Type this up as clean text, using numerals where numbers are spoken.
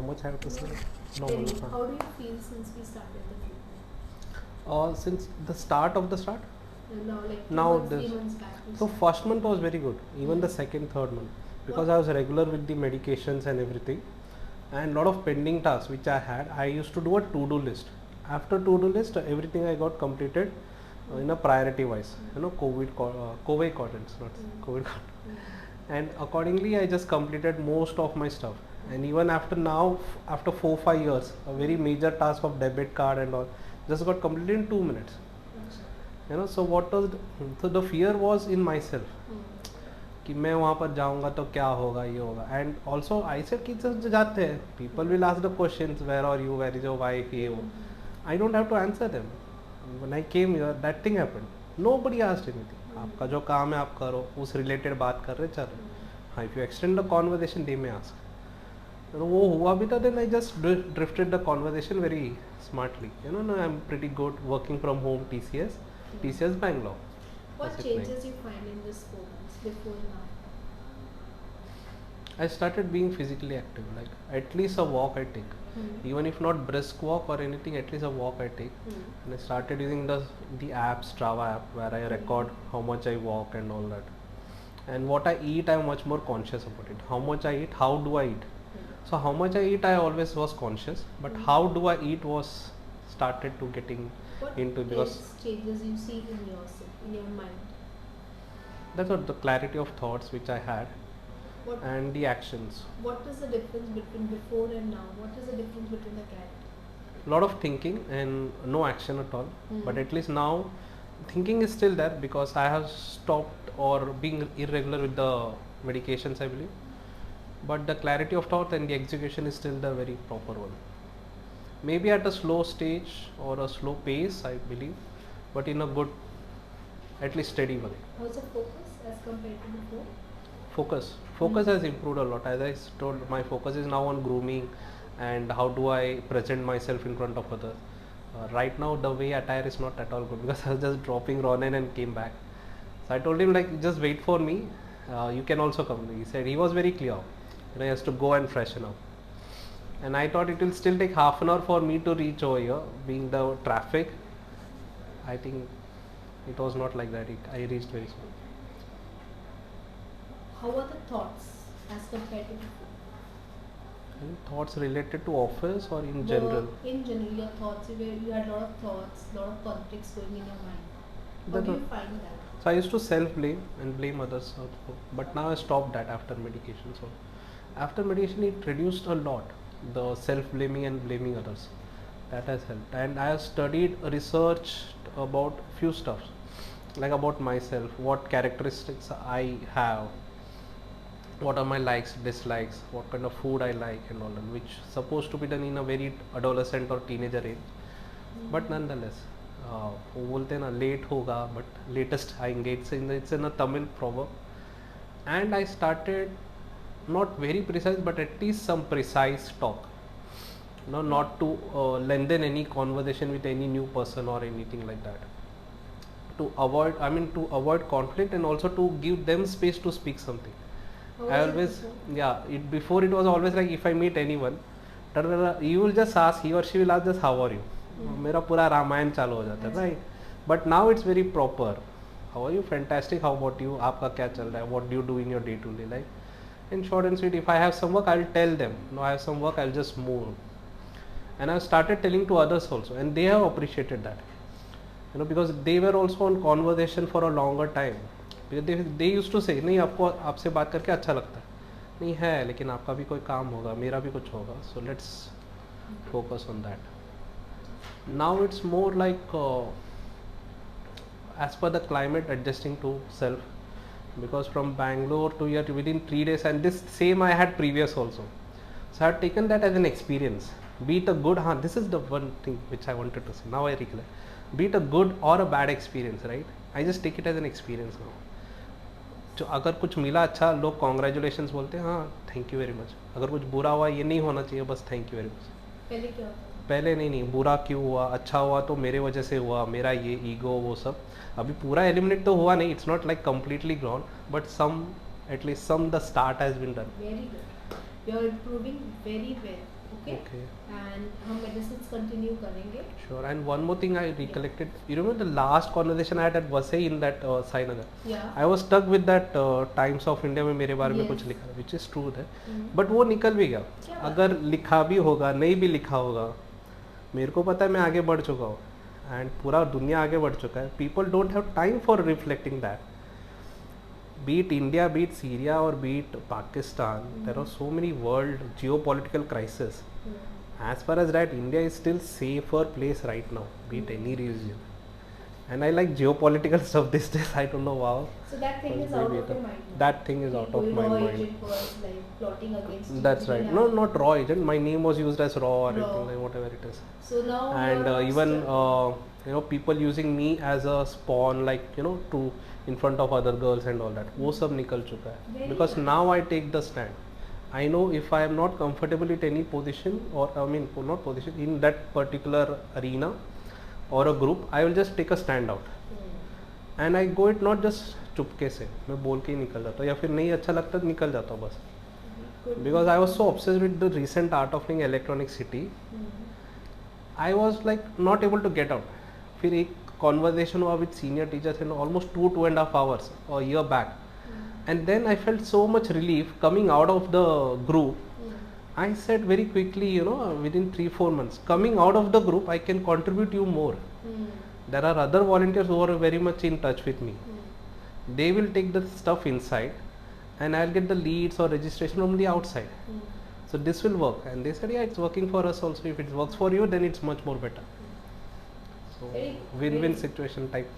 much I have to say? Tell Normal. me, how do you feel since we started the treatment? Since the start of the start, Now, like now 2 months, this. 3 months back. So first month was very good, even the second, third month, because I was regular with the medications and everything, and lot of pending tasks which I had. I used to do a to-do list. After to-do list, everything I got completed in a priority wise. COVID coordinates, not COVID coordinates. And accordingly, I just completed most of my stuff. And even after now, after 4-5 years, a very major task of debit card and all just got completed in 2 minutes. So what was so the fear was in myself कि मैं वहाँ पर जाऊँगा तो क्या होगा, ये होगा. And also I said कि जब जाते हैं, people will ask the questions, where are you, where is your wife, ये वो. I don't have to answer them. When I came here, that thing happened. Nobody asked anything. आपका जो काम है आप करो, उस related बात कर रहे चल रहे. हाँ, if you extend the conversation, they may ask. तो वो हुआ भी था. Then I just drifted the conversation very smartly. No, I'm pretty good working from home, TCS Bangalore. What changes you find in this 4 months before now? I started being physically active, like at least a walk I take. Even if not brisk walk or anything, at least a walk I take. And I started using the app, Strava app, where I record how much I walk and all that. And what I eat, I'm much more conscious about it. How much I eat, how do I eat? So how much I eat, I always was conscious, but how do I eat was started to getting into, because changes you see in yourself, in your mind? That's what the clarity of thoughts which I had. What, and the actions. What is the difference between before and now? What is the difference between the character? A lot of thinking and no action at all. But at least now thinking is still there, because I have stopped or being irregular with the medications, I believe. But the clarity of thought and the execution is still the very proper one. Maybe at a slow stage or a slow pace, I believe, but in a good, at least steady way. How's the focus as compared to before? Focus has improved a lot. As I told, my focus is now on grooming and how do I present myself in front of others. Right now the way attire is not at all good, because I was just dropping Ronan and came back. So I told him, like, just wait for me, you can also come. He said, he was very clear, he has to go and freshen up. And I thought it will still take half an hour for me to reach over here, being the traffic. I think it was not like that. I reached very soon. How are the thoughts as compared to before? Any thoughts related to office or in general? In general, your thoughts, you had a lot of thoughts, a lot of conflicts going in your mind. How do you find that? So I used to self-blame and blame others also, but now I stopped that after medication. So after medication, it reduced a lot, the self-blaming and blaming others. That has helped. And I have studied, researched about few stuff, like about myself, what characteristics I have, what are my likes, dislikes, what kind of food I like and all that, which supposed to be done in a very adolescent or teenager age. But nonetheless, वो बोलते हैं ना, late होगा, but latest आएंगे. It's in a Tamil proverb. And I started not very precise, but at least some precise talk. Not to lengthen any conversation with any new person or anything like that. To avoid conflict, and also to give them space to speak something. I always, before it was always like, if I meet anyone, you will just ask, he or she will ask just, how are you? मेरा पूरा रामायण चालू हो जाता है, right? But now it's very proper. How are you? Fantastic. How about you? आपका क्या चल रहा है? What do you do in your day-to-day life? In short and sweet, if I have some work, I'll tell them. No, I have some work, I'll just move. And I've started telling to others also, and they have appreciated that. Because they were also on conversation for a longer time. Because they used to say, नहीं आपको आपसे बात करके अच्छा लगता है, नहीं है, लेकिन आपका भी कोई काम होगा, मेरा भी कुछ होगा. So let's focus on that. Now it's more like as per the climate, adjusting to self, because from Bangalore to here within 3 days, and this same I had previous also. So I have taken that as an experience, be it a good, this is the one thing which I wanted to say, now I recollect, be it a good or a bad experience, right? I just take it as an experience now. जो अगर कुछ मिला अच्छा, लोग congratulations बोलते हैं, हाँ thank you very much. अगर कुछ बुरा हुआ, ये नहीं होना चाहिए, बस थैंक यू वेरी मच. पहले क्या होता? पहले नहीं, बुरा क्यों हुआ, अच्छा हुआ तो मेरे वजह से हुआ, मेरा ये ईगो वो सब. अभी पूरा एलिमिनेट तो हुआ नहीं, it's not like completely gone, but some, at least some the start has been done. Very good. You are improving very well. Okay Okay. And हम मेडिसिन कंटिन्यू करेंगे. Sure. And one more thing I recollected. You remember the last conversation I had at Vasai in that Sainagar? Yeah. I was stuck with that Times of India में मेरे बारे में Yes. कुछ लिखा है, which is true है. हम्म. But वो निकल भी गया. क्या बात अगर लिखा भी होगा, नहीं भी लिखा होगा, मेरे को पता है मैं आगे बढ़ चुका हूँ. And पूरा दुनिया आगे बढ़ चुका है. People don't have time for reflecting that. Be it India, be it Syria, or be it Pakistan, there are so many world geopolitical crises. As far as that, India is still safer place right now, be it any region. And I like geopolitical stuff these days. I don't know how. So that thing is out of your mind now. That thing is out of my Raw mind. agent was like plotting against you. That's You right. didn't No, have- not raw agent. My name was used as raw or Raw. anything like whatever it is. So now And you're even still- people using me as a spawn, like to in front of other girls and all that. वो सब निकल चुका है. Very Because nice. now I take the stand. I know if I am not comfortable at any position, or I mean not position, in that particular arena or a group, I will just take a stand out. And I go it not just चुपके से, मैं बोल के ही निकल जाता हूँ, या फिर नहीं अच्छा लगता तो निकल जाता हूँ बस. Good. Because I was so obsessed with the recent Art of Living Electronic City, I was like not able to get out. फिर एक conversation हुआ with senior teachers in almost 2.5 hours a year back. And then I felt so much relief coming out of the group. I said very quickly, within 3-4 months, coming out of the group, I can contribute you more. There are other volunteers who are very much in touch with me. They will take the stuff inside, and I'll get the leads or registration from the outside. So this will work. And they said, yeah, it's working for us also. If it works for you, then it's much more better. So Very- win-win very- situation type.